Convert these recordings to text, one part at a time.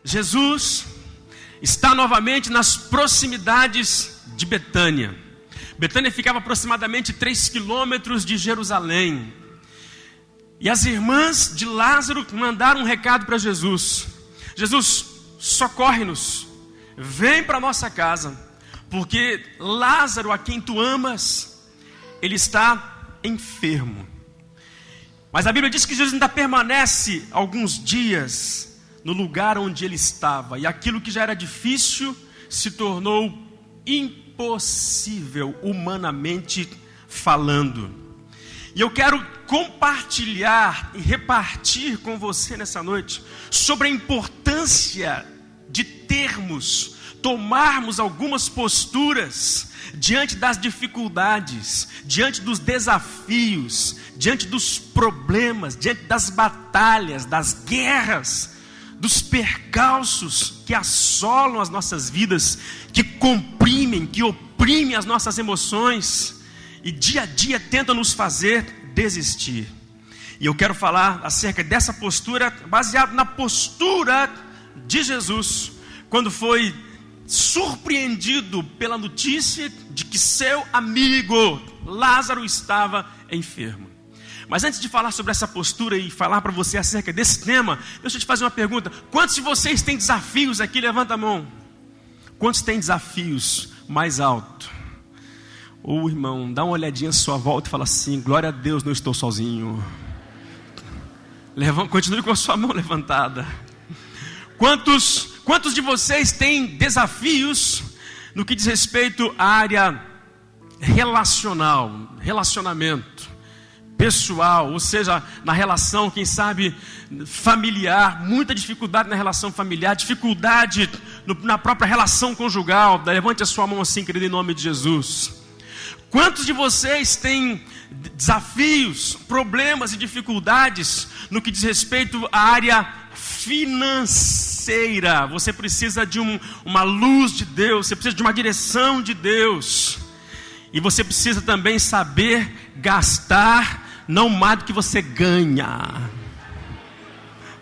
Jesus está novamente nas proximidades de Betânia. Betânia ficava aproximadamente 3 quilômetros de Jerusalém. E as irmãs de Lázaro mandaram um recado para Jesus: Jesus, socorre-nos, vem para a nossa casa, porque Lázaro, a quem tu amas, ele está enfermo. Mas a Bíblia diz que Jesus ainda permanece alguns dias no lugar onde ele estava, e aquilo que já era difícil se tornou impossível, humanamente falando. E eu quero compartilhar e repartir com você nessa noite sobre a importância de tomarmos algumas posturas diante das dificuldades, diante dos desafios, diante dos problemas, diante das batalhas, das guerras, dos percalços que assolam as nossas vidas, que comprimem, que oprimem as nossas emoções e dia a dia tentam nos fazer desistir. E eu quero falar acerca dessa postura, baseado na postura de Jesus, quando foi surpreendido pela notícia de que seu amigo Lázaro estava enfermo. Mas antes de falar sobre essa postura e falar para você acerca desse tema, deixa eu te fazer uma pergunta: quantos de vocês têm desafios aqui? Levanta a mão. Quantos têm desafios? Mais alto. Ô irmão, dá uma olhadinha à sua volta e fala assim: glória a Deus, não estou sozinho. Continue com a sua mão levantada. Quantos de vocês têm desafios no que diz respeito à área relacionamento pessoal, ou seja, na relação, quem sabe, familiar, muita dificuldade na relação familiar, dificuldade na própria relação conjugal? Levante a sua mão assim, querido, em nome de Jesus. Quantos de vocês têm desafios, problemas e dificuldades no que diz respeito à área financeira? Você precisa de uma luz de Deus, você precisa de uma direção de Deus, e você precisa também saber gastar não mais do que você ganha.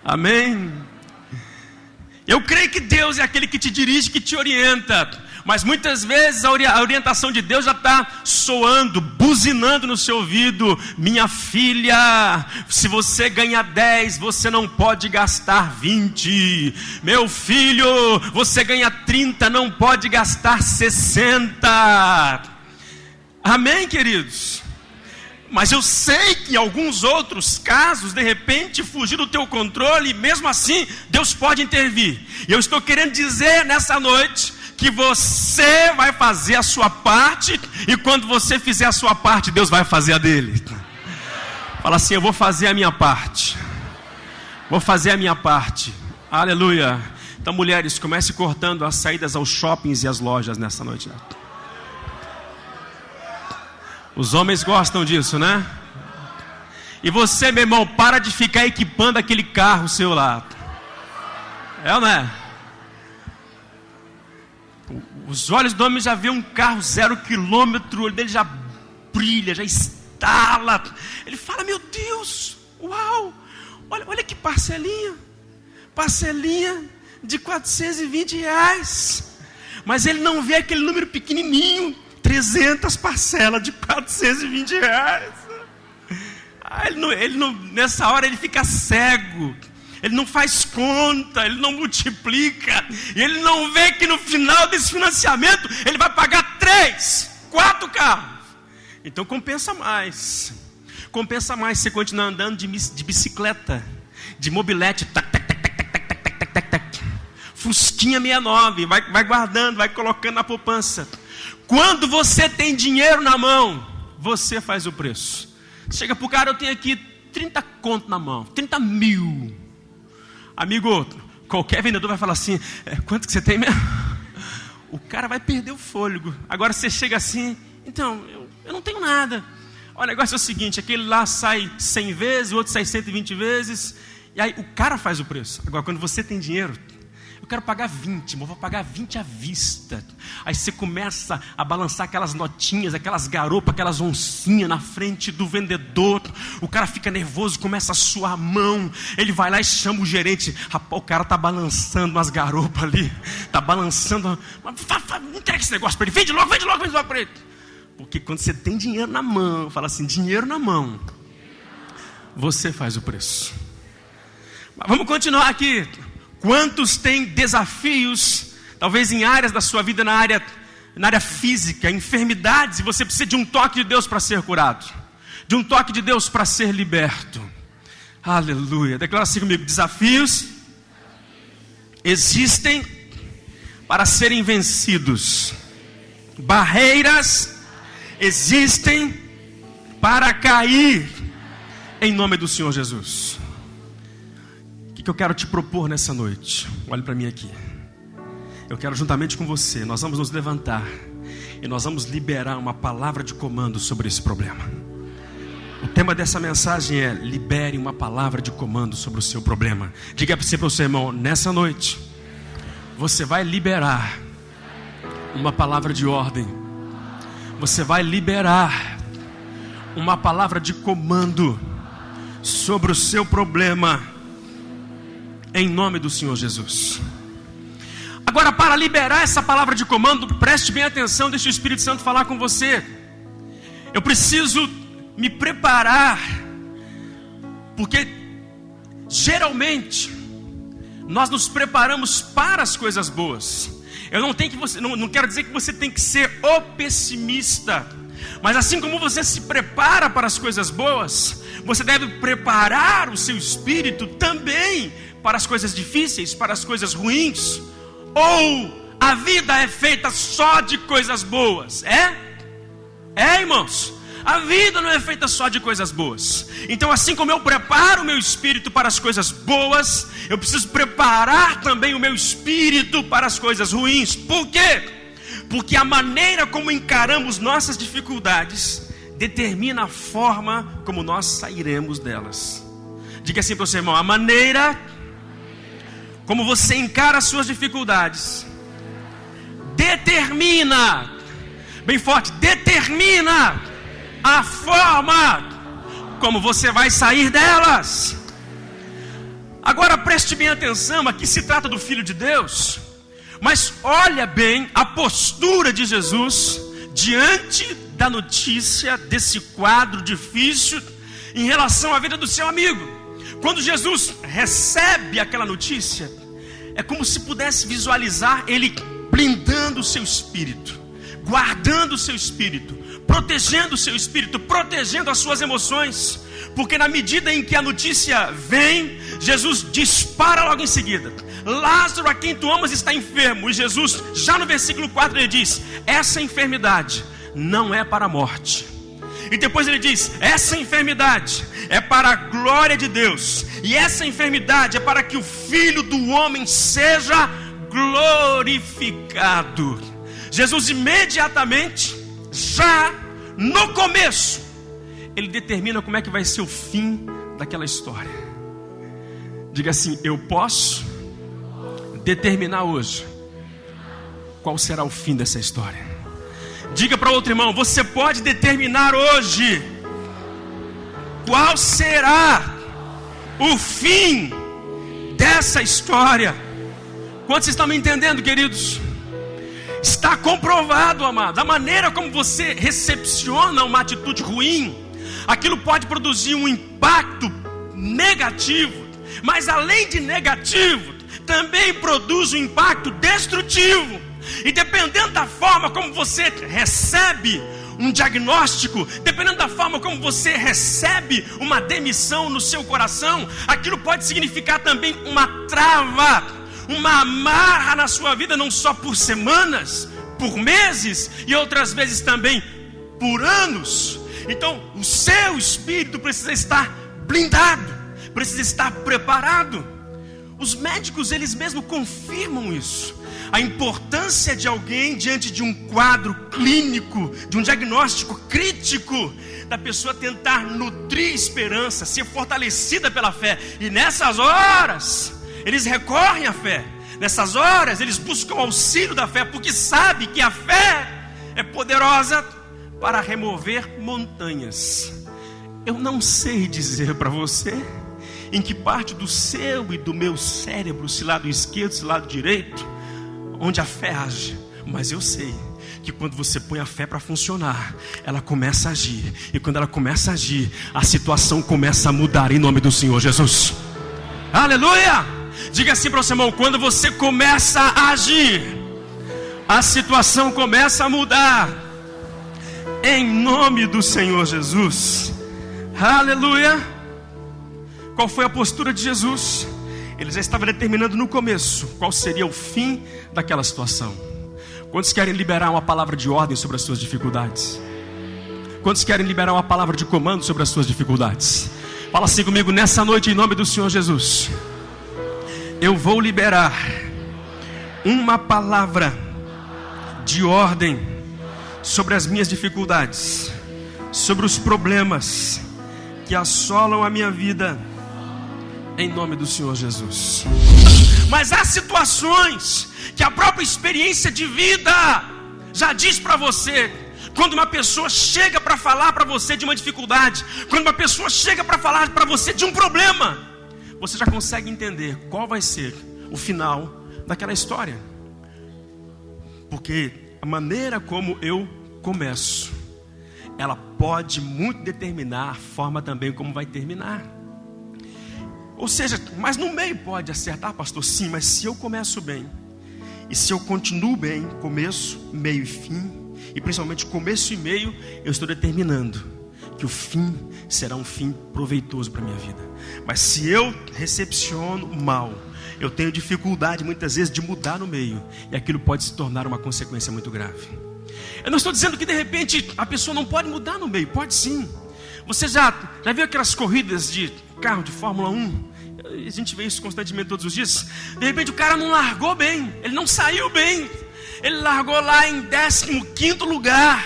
Amém? Eu creio que Deus é aquele que te dirige, que te orienta, mas muitas vezes a orientação de Deus já está soando, buzinando no seu ouvido: minha filha, se você ganha 10, você não pode gastar 20. Meu filho, você ganha 30, não pode gastar 60. Amém, queridos? Mas eu sei que em alguns outros casos, de repente, fugir do teu controle, e mesmo assim, Deus pode intervir. E eu estou querendo dizer nessa noite que você vai fazer a sua parte, e quando você fizer a sua parte, Deus vai fazer a dele. Fala assim: eu vou fazer a minha parte. Vou fazer a minha parte. Aleluia. Então, mulheres, comece cortando as saídas aos shoppings e às lojas nessa noite. Os homens gostam disso, né? E você, meu irmão, para de ficar equipando aquele carro seu lá. É ou não é? Os olhos do homem já vê um carro 0 quilômetro, o olho dele já brilha, já estala. Ele fala: meu Deus, uau, olha que parcelinha de R$420. Mas ele não vê aquele número pequenininho, 300 parcelas de R$420. Ele não, nessa hora ele fica cego. Ele não faz conta, ele não multiplica, e ele não vê que no final desse financiamento ele vai pagar 3, 4 carros. Então compensa mais você continuar andando de bicicleta, de mobilete, Fusquinha 69, vai guardando, vai colocando na poupança. Quando você tem dinheiro na mão, você faz o preço. Chega pro cara: eu tenho aqui 30 conto na mão, 30 mil. Amigo, qualquer vendedor vai falar assim: quanto que você tem mesmo? O cara vai perder o fôlego. Agora você chega assim: então, eu não tenho nada. O negócio é o seguinte: aquele lá sai 100 vezes, o outro sai 120 vezes, e aí o cara faz o preço. Agora, quando você tem dinheiro, quero pagar 20, mas eu vou pagar 20 à vista. Aí você começa a balançar aquelas notinhas, aquelas garopas, aquelas oncinhas na frente do vendedor. O cara fica nervoso, começa a suar a mão. Ele vai lá e chama o gerente. Rapaz, o cara tá balançando umas garopas ali. Tá balançando. Entrega esse negócio para ele. Vende logo para ele. Porque quando você tem dinheiro na mão, fala assim, dinheiro na mão, você faz o preço. Mas vamos continuar aqui. Quantos têm desafios, talvez em áreas da sua vida, na área física, enfermidades, e você precisa de um toque de Deus para ser curado, de um toque de Deus para ser liberto. Aleluia. Declara assim comigo: desafios existem para serem vencidos. Barreiras existem para cair em nome do Senhor Jesus. O que eu quero te propor nessa noite? Olhe para mim aqui. Eu quero juntamente com você, nós vamos nos levantar e nós vamos liberar uma palavra de comando sobre esse problema. O tema dessa mensagem é: libere uma palavra de comando sobre o seu problema. Diga para o seu irmão: nessa noite você vai liberar uma palavra de ordem. Você vai liberar uma palavra de comando sobre o seu problema, em nome do Senhor Jesus. Agora, para liberar essa palavra de comando, preste bem atenção, deixa o Espírito Santo falar com você. Eu preciso me preparar, porque geralmente nós nos preparamos para as coisas boas. Eu não quero dizer que você tem que ser o pessimista, mas assim como você se prepara para as coisas boas, você deve preparar o seu espírito também para as coisas difíceis, para as coisas ruins. Ou a vida é feita só de coisas boas? Irmãos? A vida não é feita só de coisas boas. Então, assim como eu preparo o meu espírito para as coisas boas, eu preciso preparar também o meu espírito para as coisas ruins. Por quê? Porque a maneira como encaramos nossas dificuldades determina a forma como nós sairemos delas. Diga assim para o seu irmão: a maneira como você encara as suas dificuldades determina, bem forte, determina a forma como você vai sair delas. Agora preste bem atenção, aqui se trata do Filho de Deus, mas olha bem a postura de Jesus diante da notícia desse quadro difícil em relação à vida do seu amigo. Quando Jesus recebe aquela notícia, é como se pudesse visualizar ele blindando o seu espírito, guardando o seu espírito, protegendo o seu espírito, protegendo as suas emoções. Porque na medida em que a notícia vem, Jesus dispara logo em seguida: Lázaro, a quem tu amas, está enfermo. E Jesus, já no versículo 4, ele diz: essa enfermidade não é para a morte. E depois ele diz: essa enfermidade é para a glória de Deus. E essa enfermidade é para que o Filho do homem seja glorificado. Jesus imediatamente, já no começo, ele determina como é que vai ser o fim daquela história. Diga assim: eu posso determinar hoje qual será o fim dessa história. Diga para outro irmão: você pode determinar hoje qual será o fim dessa história. Quantos estão me entendendo, queridos? Está comprovado, amados, a maneira como você recepciona uma atitude ruim, aquilo pode produzir um impacto negativo, mas além de negativo, também produz um impacto destrutivo. E dependendo da forma como você recebe um diagnóstico, dependendo da forma como você recebe uma demissão no seu coração, aquilo pode significar também uma trava, uma amarra na sua vida, não só por semanas, por meses e outras vezes também por anos. Então o seu espírito precisa estar blindado, precisa estar preparado. Os médicos, eles mesmos confirmam isso. A importância de alguém diante de um quadro clínico, de um diagnóstico crítico, da pessoa tentar nutrir esperança, ser fortalecida pela fé. E nessas horas, eles recorrem à fé. Nessas horas eles buscam o auxílio da fé, porque sabem que a fé é poderosa para remover montanhas. Eu não sei dizer para você em que parte do seu e do meu cérebro, se lado esquerdo, se lado direito, onde a fé age, mas eu sei que quando você põe a fé para funcionar, ela começa a agir, e quando ela começa a agir, a situação começa a mudar em nome do Senhor Jesus. Aleluia! Diga assim para o seu irmão: quando você começa a agir, a situação começa a mudar em nome do Senhor Jesus. Aleluia! Qual foi a postura de Jesus? Ele já estava determinando no começo qual seria o fim daquela situação. Quantos querem liberar uma palavra de ordem sobre as suas dificuldades? Quantos querem liberar uma palavra de comando sobre as suas dificuldades? Fala assim comigo: nessa noite, em nome do Senhor Jesus, eu vou liberar uma palavra de ordem sobre as minhas dificuldades, sobre os problemas que assolam a minha vida, em nome do Senhor Jesus. Mas há situações que a própria experiência de vida já diz para você. Quando uma pessoa chega para falar para você de uma dificuldade, quando uma pessoa chega para falar para você de um problema, você já consegue entender qual vai ser o final daquela história. Porque a maneira como eu começo, ela pode muito determinar a forma também como vai terminar. Ou seja, mas no meio pode acertar, pastor? Sim, mas se eu começo bem, e se eu continuo bem, começo, meio e fim, e principalmente começo e meio, eu estou determinando que o fim será um fim proveitoso para a minha vida. Mas se eu recepciono mal, eu tenho dificuldade muitas vezes de mudar no meio, e aquilo pode se tornar uma consequência muito grave. Eu não estou dizendo que de repente a pessoa não pode mudar no meio, pode sim. Você já viu aquelas corridas de carro de Fórmula 1? A gente vê isso constantemente todos os dias. De repente o cara não largou bem, ele não saiu bem, ele largou lá em 15º lugar.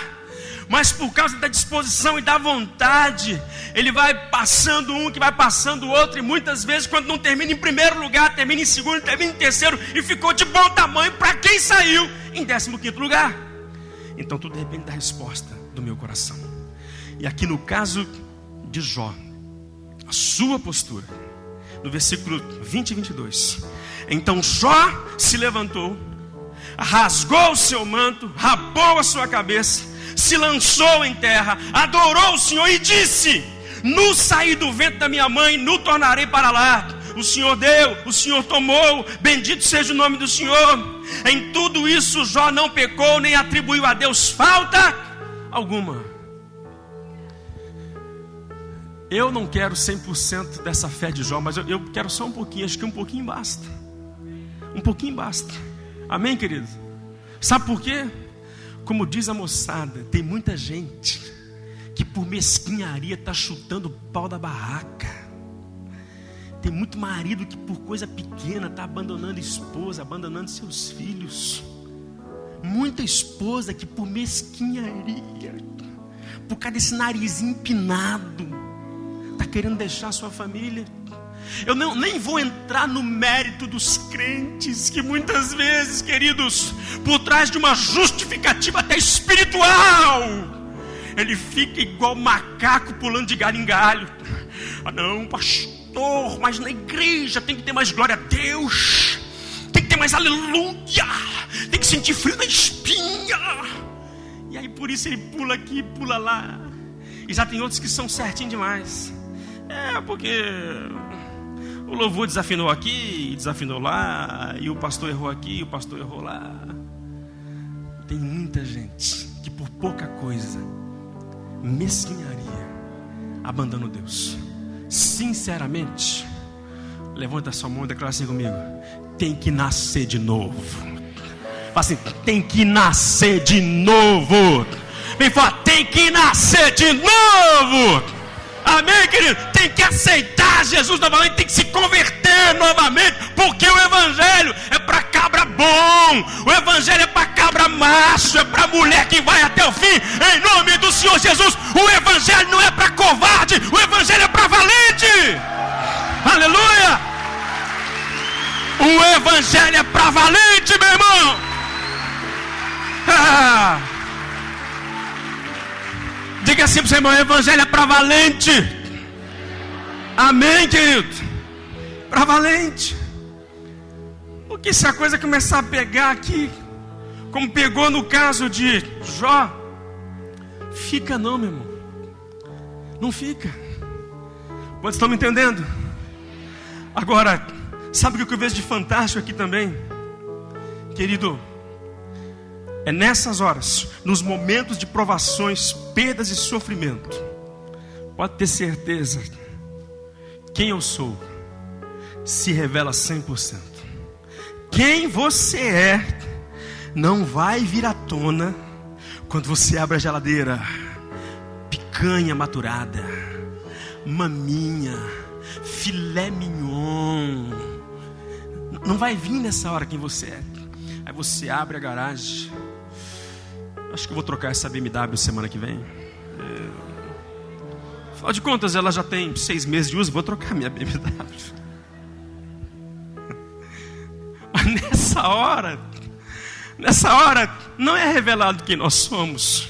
Mas por causa da disposição e da vontade, ele vai passando um, que vai passando o outro, e muitas vezes quando não termina em primeiro lugar, termina em segundo, termina em terceiro, e ficou de bom tamanho para quem saiu em 15º lugar. Então tudo depende da resposta do meu coração. E aqui no caso de Jó, a sua postura, no versículo 20 e 22. Então Jó se levantou, rasgou o seu manto, rapou a sua cabeça, se lançou em terra, adorou o Senhor e disse: nu saí do ventre da minha mãe, nu tornarei para lá. O Senhor deu, o Senhor tomou, bendito seja o nome do Senhor. Em tudo isso Jó não pecou, nem atribuiu a Deus falta alguma. Eu não quero 100% dessa fé de Jó, mas eu quero só um pouquinho. Acho que um pouquinho basta. Um pouquinho basta. Amém, querido? Sabe por quê? Como diz a moçada, tem muita gente que por mesquinharia está chutando o pau da barraca. Tem muito marido que por coisa pequena está abandonando a esposa, abandonando seus filhos. Muita esposa que por mesquinharia, por causa desse narizinho empinado, está querendo deixar a sua família. Eu nem vou entrar no mérito dos crentes que muitas vezes, queridos, por trás de uma justificativa até espiritual, ele fica igual macaco pulando de galho em galho. Ah não, pastor, mas na igreja tem que ter mais glória a Deus, tem que ter mais aleluia, tem que sentir frio na espinha. E aí por isso ele pula aqui, pula lá. E já tem outros que são certinho demais. Porque o louvor desafinou aqui, desafinou lá, e o pastor errou aqui, o pastor errou lá. Tem muita gente que por pouca coisa, mesquinharia, abandona Deus. Sinceramente, levanta a sua mão e declara assim comigo: tem que nascer de novo. Fala assim: tem que nascer de novo. Vem falar: tem que nascer de novo. Amém, querido? Tem que aceitar Jesus novamente, tem que se converter novamente, porque o evangelho é para cabra bom, o evangelho é para cabra macho, é para mulher que vai até o fim, em nome do Senhor Jesus. O evangelho não é para covarde, o evangelho é para valente. Aleluia! O evangelho é para valente, meu irmão. Diga assim para o seu irmão: o evangelho é para valente. Amém, querido? Para valente. Porque se a coisa começar a pegar aqui, como pegou no caso de Jó, fica não, meu irmão. Não fica. Quantos estão me entendendo? Agora, sabe o que eu vejo de fantástico aqui também? Querido, é nessas horas, nos momentos de provações, perdas e sofrimento, pode ter certeza, quem eu sou se revela 100%. Quem você é não vai vir à tona quando você abre a geladeira. Picanha maturada, maminha, filé mignon. Não vai vir nessa hora quem você é. Aí você abre a garagem. Acho que eu vou trocar essa BMW semana que vem. Afinal de contas, ela já tem 6 meses de uso. Vou trocar minha BMW. Mas nessa hora não é revelado quem nós somos.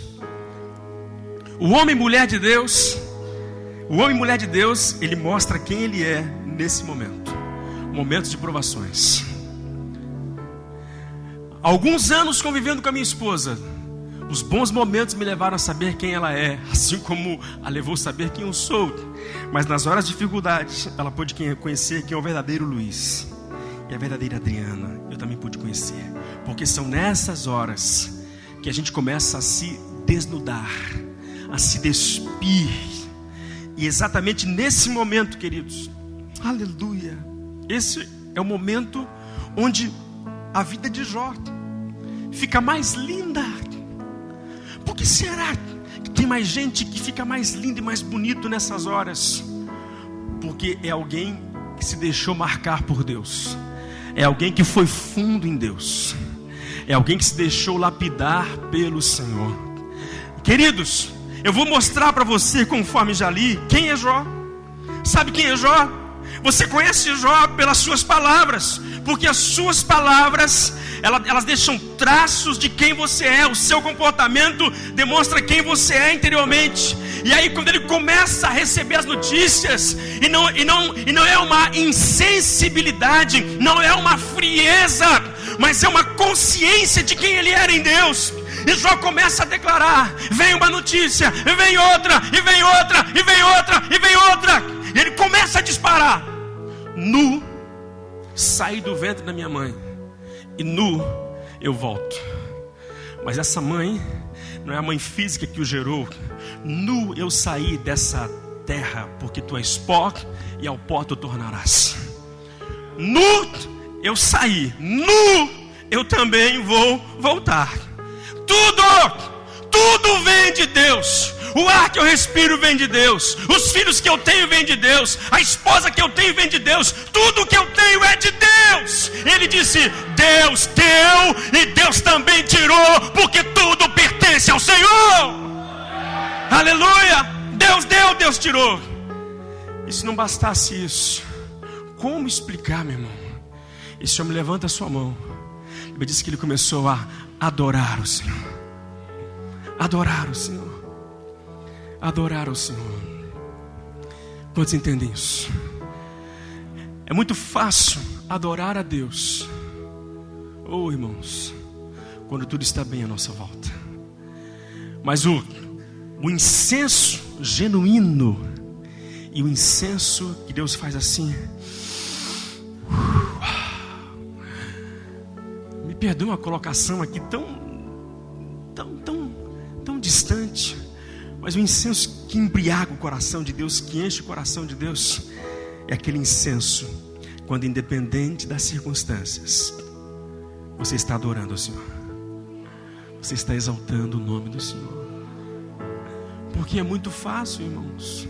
O homem e mulher de Deus, ele mostra quem ele é nesse momento. Momentos de provações. Alguns anos convivendo com a minha esposa, os bons momentos me levaram a saber quem ela é, assim como a levou a saber quem eu sou. Mas nas horas de dificuldade, ela pôde conhecer quem é o verdadeiro Luiz e a verdadeira Adriana. Eu também pude conhecer, porque são nessas horas que a gente começa a se desnudar, a se despir. E exatamente nesse momento, queridos, aleluia, esse é o momento onde a vida de Jó fica mais linda. Por que será que tem mais gente que fica mais lindo e mais bonito nessas horas? Porque é alguém que se deixou marcar por Deus, é alguém que foi fundo em Deus, é alguém que se deixou lapidar pelo Senhor. Queridos, eu vou mostrar para você, conforme já li, quem é Jó. Sabe quem é Jó? Você conhece Jó pelas suas palavras, porque as suas palavras, elas deixam traços de quem você é. O seu comportamento demonstra quem você é interiormente. E aí quando ele começa a receber as notícias, e não é uma insensibilidade, não é uma frieza, mas é uma consciência de quem ele era em Deus. E Jó começa a declarar: vem uma notícia, e vem outra, e vem outra, e vem outra, e vem outra. E ele começa a disparar: nu saí do ventre da minha mãe, e nu eu volto. Mas essa mãe não é a mãe física que o gerou. Nu eu saí dessa terra, porque tu és pó, e ao pó tu tornarás. Nu eu saí, nu eu também vou voltar. Tudo vem de Deus. O ar que eu respiro vem de Deus. Os filhos que eu tenho vem de Deus. A esposa que eu tenho vem de Deus. Tudo que eu tenho é de Deus. Ele disse: Deus deu e Deus também tirou, porque tudo pertence ao Senhor. Aleluia. Deus deu, Deus tirou. E se não bastasse isso, como explicar, meu irmão? Esse homem levanta a sua mão. Ele disse que ele começou a adorar o Senhor. Adorar o Senhor. Adorar o Senhor. Quantos entendem isso? É muito fácil adorar a Deus, oh irmãos, quando tudo está bem à nossa volta. Mas o incenso genuíno, e o incenso que Deus faz assim, me perdoe uma colocação aqui tão distante, mas o incenso que embriaga o coração de Deus, que enche o coração de Deus, é aquele incenso quando, independente das circunstâncias, você está adorando ao Senhor, você está exaltando o nome do Senhor. Porque é muito fácil, irmãos,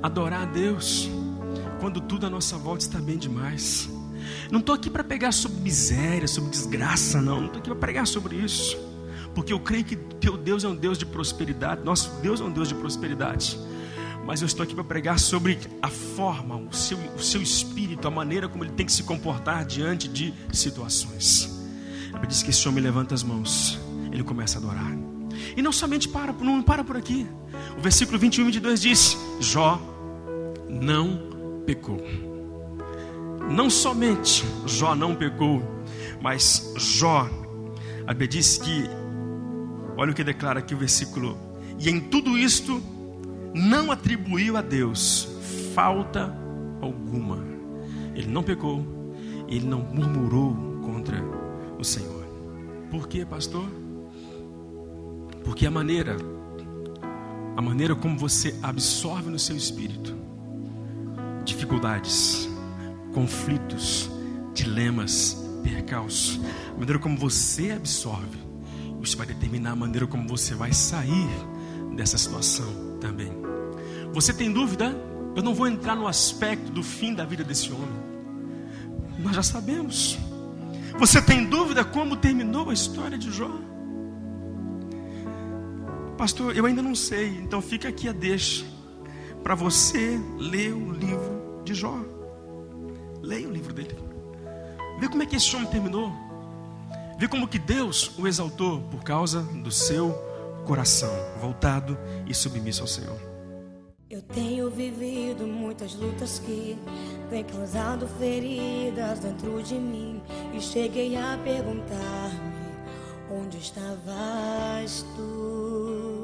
adorar a Deus quando tudo à nossa volta está bem demais. Não estou aqui para pregar sobre miséria, sobre desgraça, não estou aqui para pregar sobre isso, porque eu creio que teu Deus é um Deus de prosperidade, nosso Deus é um Deus de prosperidade. mas eu estou aqui para pregar sobre a forma, o seu espírito, a maneira como ele tem que se comportar diante de situações. A Bíblia diz que esse homem levanta as mãos, ele começa a adorar. E não somente não para por aqui. O versículo 21 e 22 diz: Jó não pecou. Não somente Jó não pecou, mas Jó, a Bíblia diz que, olha o que declara aqui o versículo: e em tudo isto não atribuiu a Deus falta alguma. Ele não pecou, ele não murmurou contra o Senhor. Por quê, pastor? Porque a maneira como você absorve no seu espírito dificuldades, conflitos, dilemas, percalços, a maneira como você absorve, isso vai determinar a maneira como você vai sair dessa situação também. Você tem dúvida? Eu não vou entrar no aspecto do fim da vida desse homem, nós já sabemos. Você tem dúvida como terminou a história de Jó? Pastor, eu ainda não sei, então fica aqui a deixa para você ler o livro de Jó. Leia o livro dele, vê como é que esse homem terminou, vê como que Deus o exaltou por causa do seu coração voltado e submisso ao Senhor. Eu tenho vivido muitas lutas que têm causado feridas dentro de mim, e cheguei a perguntar-me: onde estavas tu?